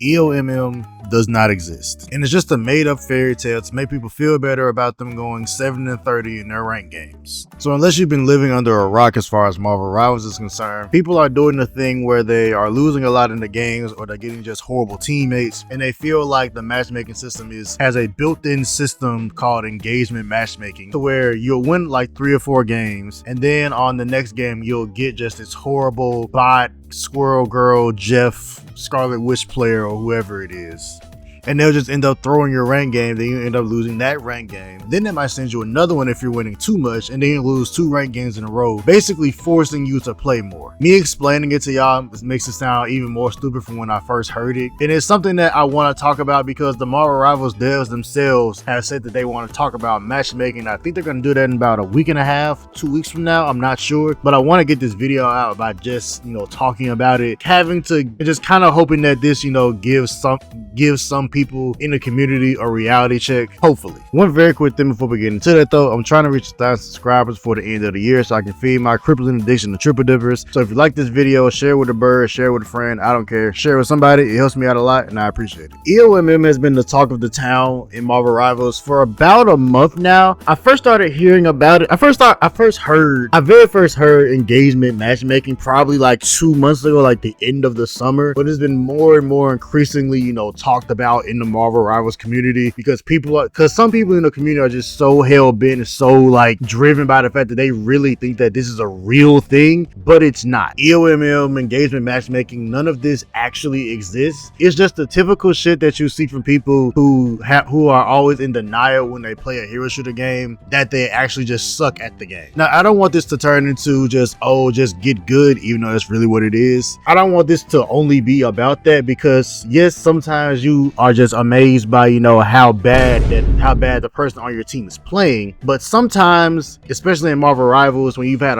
EOMM does not exist, and it's just a made-up fairy tale to make people feel better about them going 7-30 in their ranked games. So unless you've been living under a rock as far as Marvel Rivals is concerned, people are doing the thing where they are losing a lot in the games, or they're getting just horrible teammates, and they feel like the matchmaking system has a built-in system called engagement matchmaking, to where you'll win like 3 or 4 games, and then on the next game you'll get just this horrible bot Squirrel Girl, Jeff, Scarlet Witch player, or whoever it is. And they'll just end up throwing your rank game, then you end up losing that rank game. Then they might send you another one if you're winning too much, and then you lose 2 rank games in a row, basically forcing you to play more. Me explaining it to y'all makes it sound even more stupid from when I first heard it. And it's something that I want to talk about because the Marvel Rivals devs themselves have said that they want to talk about matchmaking. I think they're going to do that in about a week and a half, 2 weeks from now, I'm not sure. But I want to get this video out by just, talking about it, having to just kind of hoping that this, gives some people in the community a reality check, hopefully. One very quick thing before we get into that though, I'm trying to reach 1,000 subscribers before the end of the year so I can feed my crippling addiction to triple dippers. So if you like this video, share it with a bird, share it with a friend, I don't care. Share it with somebody, it helps me out a lot and I appreciate it. EOMM has been the talk of the town in Marvel Rivals for about a month now. I first started hearing about it. I very first heard engagement matchmaking probably like 2 months ago, like the end of the summer, but it's been more and more increasingly, talked about in the Marvel Rivals community because some people in the community are just so hell-bent and so like driven by the fact that they really think that this is a real thing, but it's not. EOMM, engagement matchmaking, none of this actually exists. It's just the typical shit that you see from people who are always in denial when they play a hero shooter game that they actually just suck at the game. Now, I don't want this to turn into just get good, even though that's really what it is. I don't want this to only be about that because yes, sometimes you are just amazed by how bad the person on your team is playing, but sometimes, especially in Marvel Rivals, when you've had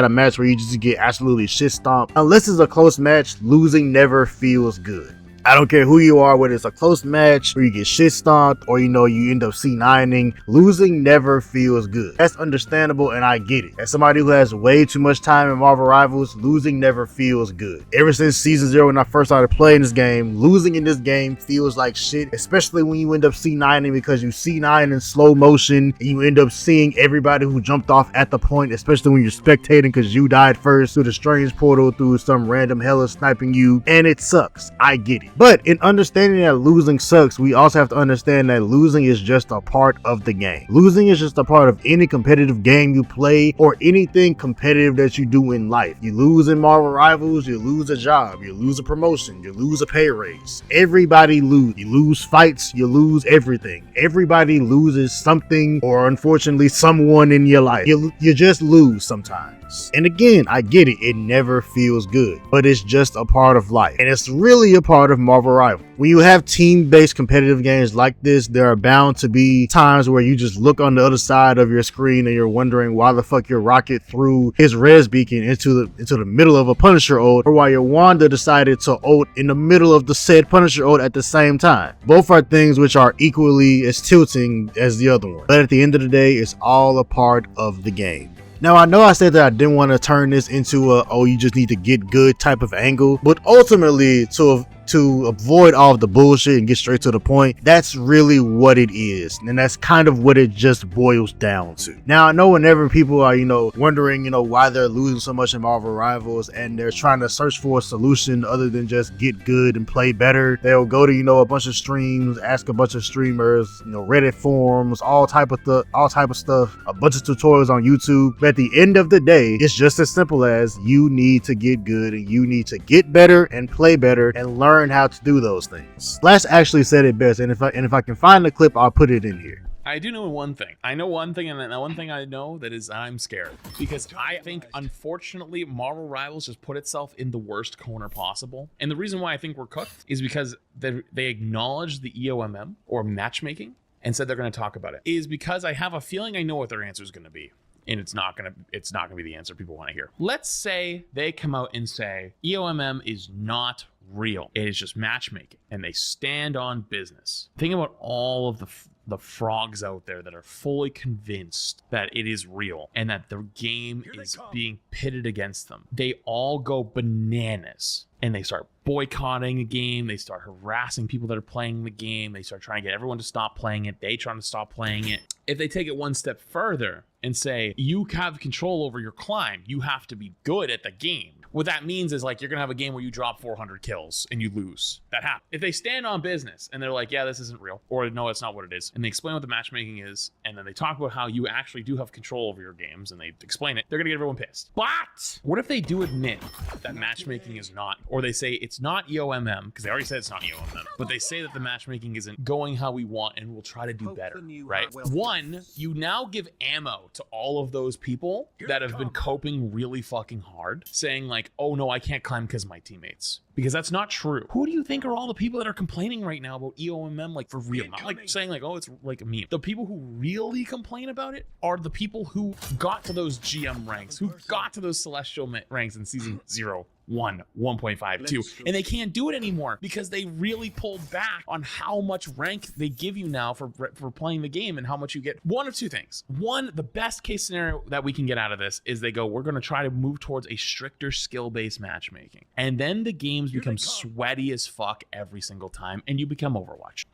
a match where you just get absolutely shit stomped, unless it's a close match, losing never feels good. I don't care who you are, whether it's a close match or you get shit stomped or you end up C9ing, losing never feels good. That's understandable and I get it. As somebody who has way too much time in Marvel Rivals, losing never feels good. Ever since season 0 when I first started playing this game, losing in this game feels like shit, especially when you end up C9ing because you C9 in slow motion and you end up seeing everybody who jumped off at the point, especially when you're spectating because you died first through the strange portal through some random hella sniping you, and it sucks. I get it. But in understanding that losing sucks, we also have to understand that losing is just a part of the game. Losing is just a part of any competitive game you play or anything competitive that you do in life. You lose in Marvel Rivals, you lose a job, you lose a promotion, you lose a pay raise. Everybody loses. You lose fights, you lose everything. Everybody loses something or unfortunately someone in your life. You just lose sometimes. And again, I get it, it never feels good, but it's just a part of life. And it's really a part of Marvel Rivals. When you have team-based competitive games like this, there are bound to be times where you just look on the other side of your screen and you're wondering why the fuck your rocket threw his res beacon into the middle of a Punisher ult, or why your Wanda decided to ult in the middle of the said Punisher ult at the same time. Both are things which are equally as tilting as the other one. But at the end of the day, it's all a part of the game. Now, I know I said that I didn't want to turn this into you just need to get good type of angle, but ultimately to avoid all of the bullshit and get straight to the point, that's really what it is. And that's kind of what it just boils down to. Now, I know whenever people are, wondering, why they're losing so much in Marvel Rivals and they're trying to search for a solution other than just get good and play better, they'll go to, a bunch of streams, ask a bunch of streamers, Reddit forums, all type of stuff, a bunch of tutorials on YouTube. But at the end of the day, it's just as simple as you need to get good and you need to get better and play better and learn how to do those things. Lash actually said it best, and if I can find the clip, I'll put it in here. I do know one thing. I know one thing, and that one thing I know that is I'm scared. Because I think, unfortunately, Marvel Rivals just put itself in the worst corner possible. And the reason why I think we're cooked is because they acknowledged the EOMM, or matchmaking, and said they're going to talk about it. Is because I have a feeling I know what their answer is going to be. And it's not gonna be the answer people want to hear. Let's say they come out and say EOMM is not real. It is just matchmaking, and they stand on business. Think about all of the frogs out there that are fully convinced that it is real and that the game is being pitted against them, they all go bananas and they start boycotting the game. They start harassing people that are playing the game. They start trying to get everyone to stop playing it. They trying to stop playing it. If they take it one step further and say, you have control over your climb, you have to be good at the game. What that means is like, you're going to have a game where you drop 400 kills and you lose. That happens. If they stand on business and they're like, yeah, this isn't real, or no, it's not what it is, and they explain what the matchmaking is, and then they talk about how you actually do have control over your games, and they explain it, they're going to get everyone pissed. But what if they do admit that matchmaking is not, or they say it's not EOMM, because they already said it's not EOMM, but they say that the matchmaking isn't going how we want and we'll try to do better, right? One, you now give ammo to all of those people that have been coping really fucking hard, saying like, oh no, I can't climb because of my teammates. Because that's not true. Who do you think are all the people that are complaining right now about EOMM, like for real? Not like saying like, oh, it's like a meme. The people who really complain about it are the people who got to those GM ranks, who got to those celestial ranks in season 0. 1, 1.5, 2, and they can't do it anymore because they really pulled back on how much rank they give you now for playing the game and how much you get. One of two things. One, the best case scenario that we can get out of this is they go, we're going to try to move towards a stricter skill-based matchmaking. And then the games become sweaty as fuck every single time and you become Overwatch.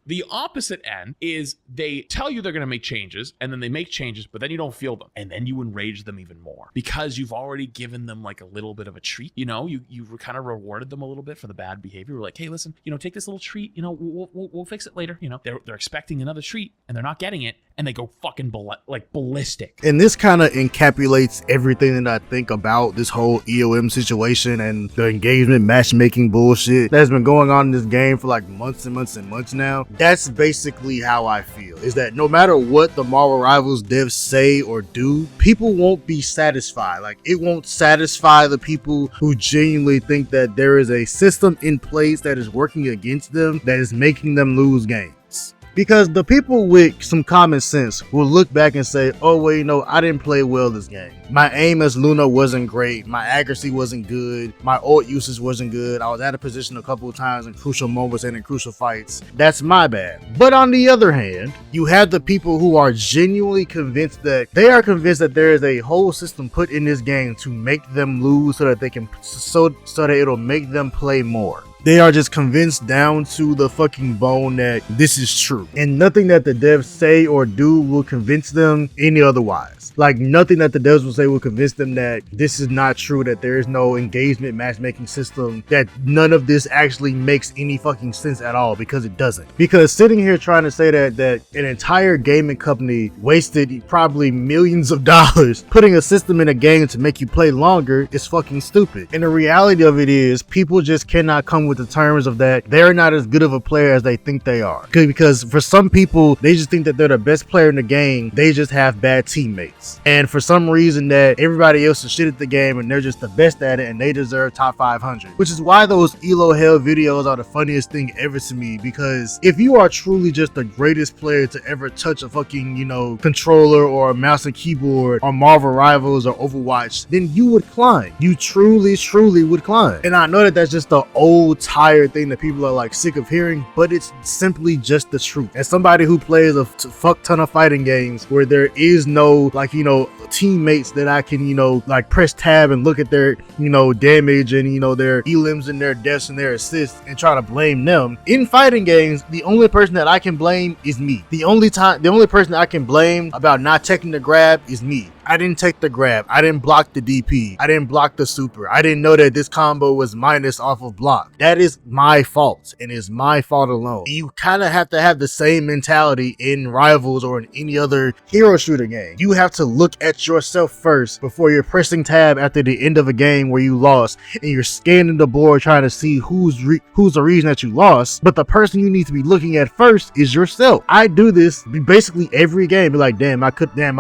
The opposite end is they tell you they're going to make changes and then they make changes, but then you don't feel them. And then you enrage them even more because you've already given them like a little bit of a treat. You know, you kind of rewarded them a little bit for the bad behavior. We're like, hey, listen, you know, take this little treat. You know, we'll fix it later. You know, they're expecting another treat and they're not getting it, and they go fucking ballistic. And this kind of encapsulates everything that I think about this whole EOM situation and the engagement matchmaking bullshit that's been going on in this game for like months and months and months now. That's basically how I feel. Is that no matter what the Marvel Rivals devs say or do, people won't be satisfied. Like, it won't satisfy the people who genuinely think that there is a system in place that is working against them, that is making them lose games. Because the people with some common sense will look back and say, oh, well, you know, I didn't play well this game. My aim as Luna wasn't great. My accuracy wasn't good. My ult usage wasn't good. I was out of position a couple of times in crucial moments and in crucial fights. That's my bad. But on the other hand, you have the people who are genuinely convinced that there is a whole system put in this game to make them lose so that they can, so that it'll make them play more. They are just convinced down to the fucking bone that this is true. And nothing that the devs say or do will convince them any otherwise. Like, nothing that the devs will say will convince them that this is not true, that there is no engagement matchmaking system, that none of this actually makes any fucking sense at all, because it doesn't. Because sitting here trying to say that an entire gaming company wasted probably millions of dollars putting a system in a game to make you play longer is fucking stupid. And the reality of it is, people just cannot come with the terms of that they're not as good of a player as they think they are. Because for some people, they just think that they're the best player in the game, they just have bad teammates. And for some reason that everybody else is shit at the game and they're just the best at it and they deserve top 500. Which is why those Elo Hell videos are the funniest thing ever to me, because if you are truly just the greatest player to ever touch a fucking, you know, controller or a mouse and keyboard on Marvel Rivals or Overwatch, then you would climb. You truly would climb. And I know that that's just the old tired thing that people are like sick of hearing, but it's simply just the truth. As somebody who plays a fuck ton of fighting games where there is no, like, you know, teammates that I can, you know, like press tab and look at their, you know, damage and, you know, their elims and their deaths and their assists and try to blame them. In fighting games, the only person that I can blame is me. The only person that I can blame about not taking the grab is me. I didn't take the grab. I didn't block the DP. I didn't block the super. I didn't know that this combo was minus off of block. That is my fault, and it's my fault alone. And you kind of have to have the same mentality in Rivals or in any other hero shooter game. You have to look at yourself first before you're pressing tab after the end of a game where you lost and you're scanning the board trying to see who's the reason that you lost. But the person you need to be looking at first is yourself. I do this basically every game. Be like, damn, I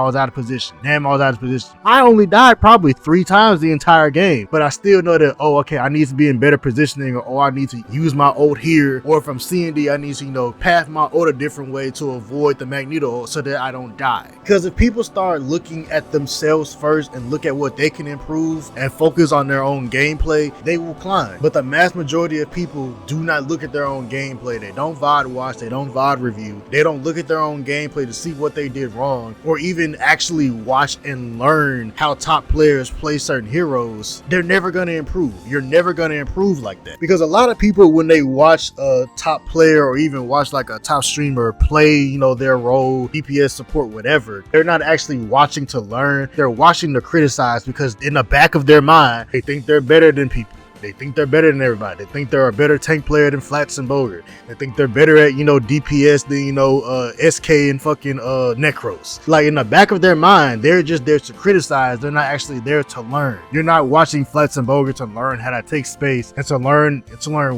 was out of position. Damn, I was out of position. I only died probably 3 times the entire game, but I still know that, oh, okay, I need to be in better positioning, or oh, I need to use my ult here, or if I'm C&D, I need to, path my ult a different way to avoid the Magneto ult so that I don't die. Because if people start looking at themselves first and look at what they can improve and focus on their own gameplay, they will climb. But the mass majority of people do not look at their own gameplay. They don't VOD watch, they don't VOD review, they don't look at their own gameplay to see what they did wrong, or even actually watch and learn how top players play certain heroes. They're never going to improve. You're never going to improve like that. Because a lot of people, when they watch a top player or even watch like a top streamer play, their role, DPS support, whatever, they're not actually watching to learn. They're watching to criticize, because in the back of their mind, they think they're better than people. They think they're better than everybody. They think they're a better tank player than Flats and Bogart. They think they're better at, DPS than, SK and fucking Necros. Like, in the back of their mind, they're just there to criticize. They're not actually there to learn. You're not watching Flats and Bogart to learn how to take space and to learn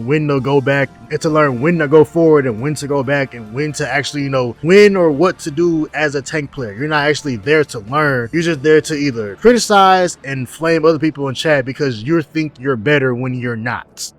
when to go back and to learn when to go forward and when to go back and when to actually, when or what to do as a tank player. You're not actually there to learn. You're just there to either criticize and flame other people in chat because you think you're better when you're not.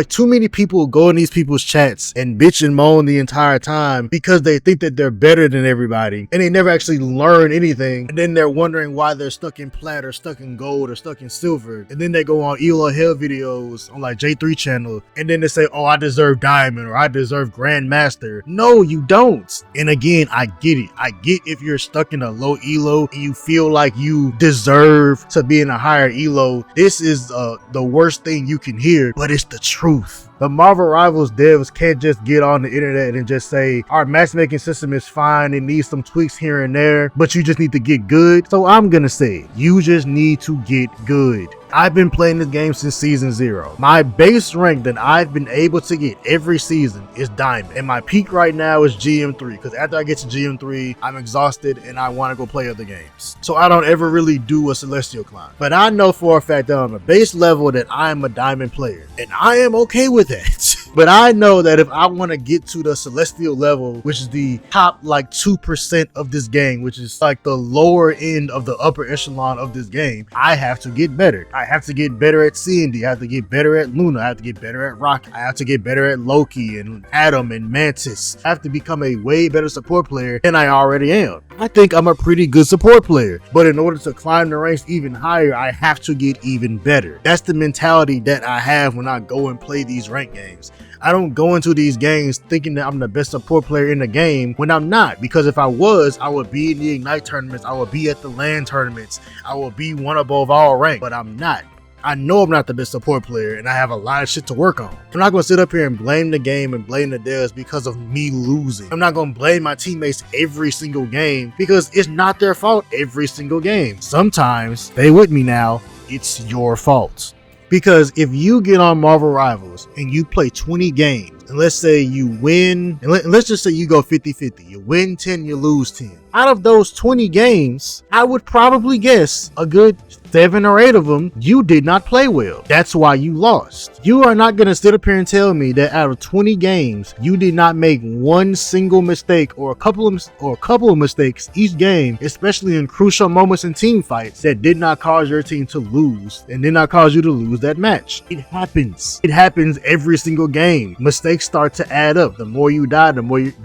Too many people go in these people's chats and bitch and moan the entire time because they think that they're better than everybody and they never actually learn anything, and then they're wondering why they're stuck in plat or stuck in gold or stuck in silver, and then they go on ELO Hell videos on like J3 channel and then they say, oh, I deserve diamond or I deserve grandmaster. No, you don't. And again, I get it. I get if you're stuck in a low elo and you feel like you deserve to be in a higher elo. This is the worst thing you can hear, but it's the truth. The Marvel Rivals devs can't just get on the internet and just say, our matchmaking system is fine, it needs some tweaks here and there, but you just need to get good. So I'm gonna say, you just need to get good. I've been playing this game since season 0. My base rank that I've been able to get every season is Diamond. And my peak right now is GM3, because after I get to GM3, I'm exhausted and I want to go play other games. So I don't ever really do a Celestial climb. But I know for a fact that on the base level that I am a Diamond player. And I am okay with that. But I know that if I want to get to the Celestial level, which is the top like 2% of this game, which is like the lower end of the upper echelon of this game, I have to get better. I have to get better at C&D. I have to get better at Luna. I have to get better at Rocket. I have to get better at Loki and Atom and Mantis. I have to become a way better support player than I already am. I think I'm a pretty good support player, but in order to climb the ranks even higher, I have to get even better. That's the mentality that I have when I go and play these rank games. I don't go into these games thinking that I'm the best support player in the game when I'm not, because if I was, I would be in the Ignite tournaments, I would be at the LAN tournaments, I would be one above all rank, but I'm not. I know I'm not the best support player and I have a lot of shit to work on. I'm not going to sit up here and blame the game and blame the devs because of me losing. I'm not going to blame my teammates every single game because it's not their fault every single game. Sometimes, stay with me now, it's your fault. Because if you get on Marvel Rivals and you play 20 games, and let's say you win, and let's just say you go 50-50, you win 10, you lose 10. Out of those 20 games, I would probably guess a good 7 or 8 of them, you did not play well. That's why you lost. You are not going to sit up here and tell me that out of 20 games, you did not make one single mistake or a couple of mistakes each game, especially in crucial moments in team fights that did not cause your team to lose and did not cause you to lose that match. It happens. It happens every single game. Mistakes start to add up. The more you die, the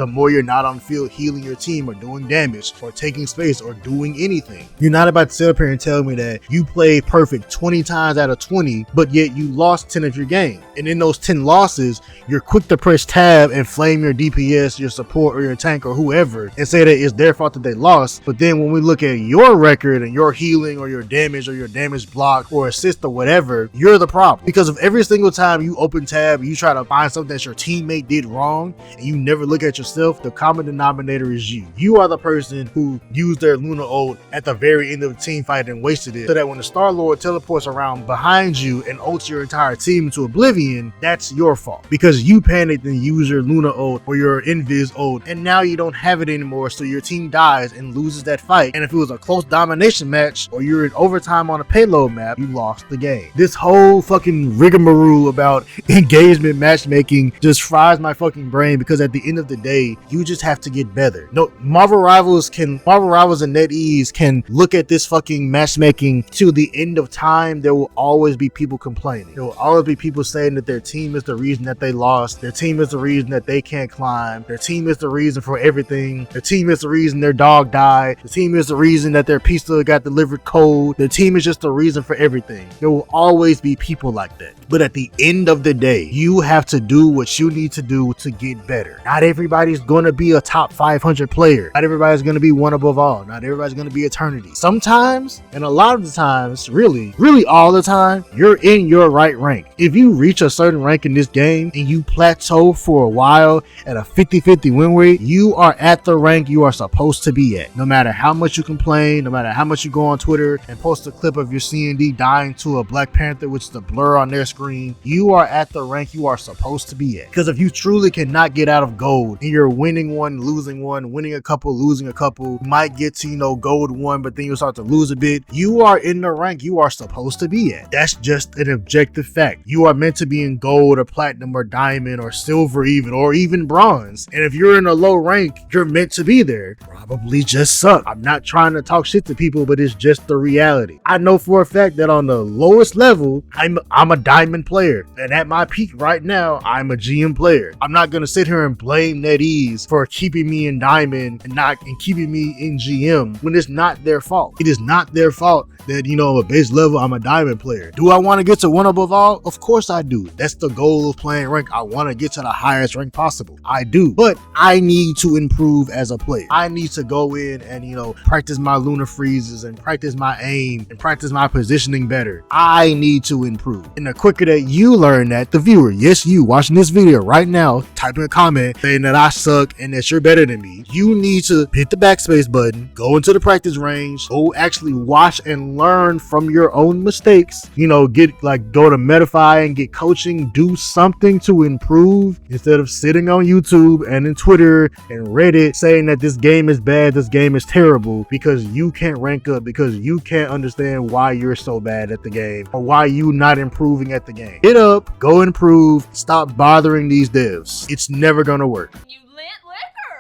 more you're not on the field healing your team or doing damage or taking space or doing anything. You're not about to sit up here and tell me that you played perfect 20 times out of 20, but yet you lost 10 of your game. And in those 10 losses, you're quick to press tab and flame your DPS, your support, or your tank, or whoever, and say that it's their fault that they lost. But then when we look at your record and your healing or your damage block or assist or whatever, you're the problem. Because of every single time you open tab, you try to find something that your teammate did wrong, and you never look at yourself, the common denominator is you. You are the person who used their Luna ult at the very end of the team fight and wasted it, so that when the Star-Lord teleports around behind you and ults your entire team into oblivion, that's your fault. Because you panicked and used your Luna ult or your Invis ult, and now you don't have it anymore, so your team dies and loses that fight. And if it was a close domination match or you're in overtime on a payload map, you lost the game. This whole fucking rigmarole about engagement matchmaking just fries my fucking brain, because at the end of the day, you just have to get better. No, Marvel Rivals Rivals and NetEase can look at this fucking matchmaking till the end of time. There will always be people complaining. There will always be people saying that their team is the reason that they lost. Their team is the reason that they can't climb. Their team is the reason for everything. Their team is the reason their dog died. The team is the reason that their pizza got delivered cold. Their team is just the reason for everything. There will always be people like that. But at the end of the day, you have to do what you need to do to get better. Not everybody's going to be a top 500 player. Not everybody's going to be one above all. Not everybody's going to be eternity. Sometimes, and a lot of the times, really all the time, you're in your right rank. If you reach a certain rank in this game and you plateau for a while at a 50-50 win rate, you are at the rank you are supposed to be at. No matter how much you complain, no matter how much you go on Twitter and post a clip of your C&D dying to a Black Panther, which is a blur on their screen, you are at the rank you are supposed to be at. Because if you truly cannot get out of gold and you're winning one, losing one, winning a couple, losing a couple, might get to, gold one, but then you start to lose a bit, you are in the rank you are supposed to be at. That's just an objective fact. You are meant to be in gold or platinum or diamond or silver or even bronze. And if you're in a low rank, you're meant to be there. Probably just suck. I'm not trying to talk shit to people, but it's just the reality. I know for a fact that on the lowest level, I'm a diamond player. And at my peak right now, I'm a GM player. I'm not going to sit here and blame NetEase for keeping me in diamond and keeping me in GM when it's not their fault. It is not their fault that, a base level, I'm a diamond player. Do I want to get to one above all? Of course I do. That's the goal of playing rank. I want to get to the highest rank possible. I do. But I need to improve as a player. I need to go in and, practice my lunar freezes and practice my aim and practice my positioning better. I need to improve. And the quicker that you learn that, the viewer, yes, you watching this video right now, type in a comment saying that I suck and that you're better than me. You need to hit the backspace button, go into the practice range, go actually watch and learn from your own mistakes. Go to Medify and get coaching, do something to improve instead of sitting on YouTube and in Twitter and Reddit saying that this game is bad, this game is terrible, because you can't rank up, because you can't understand why you're so bad at the game or why you not improving at the game. Get up, go improve, stop bothering these devs. It's never gonna work. You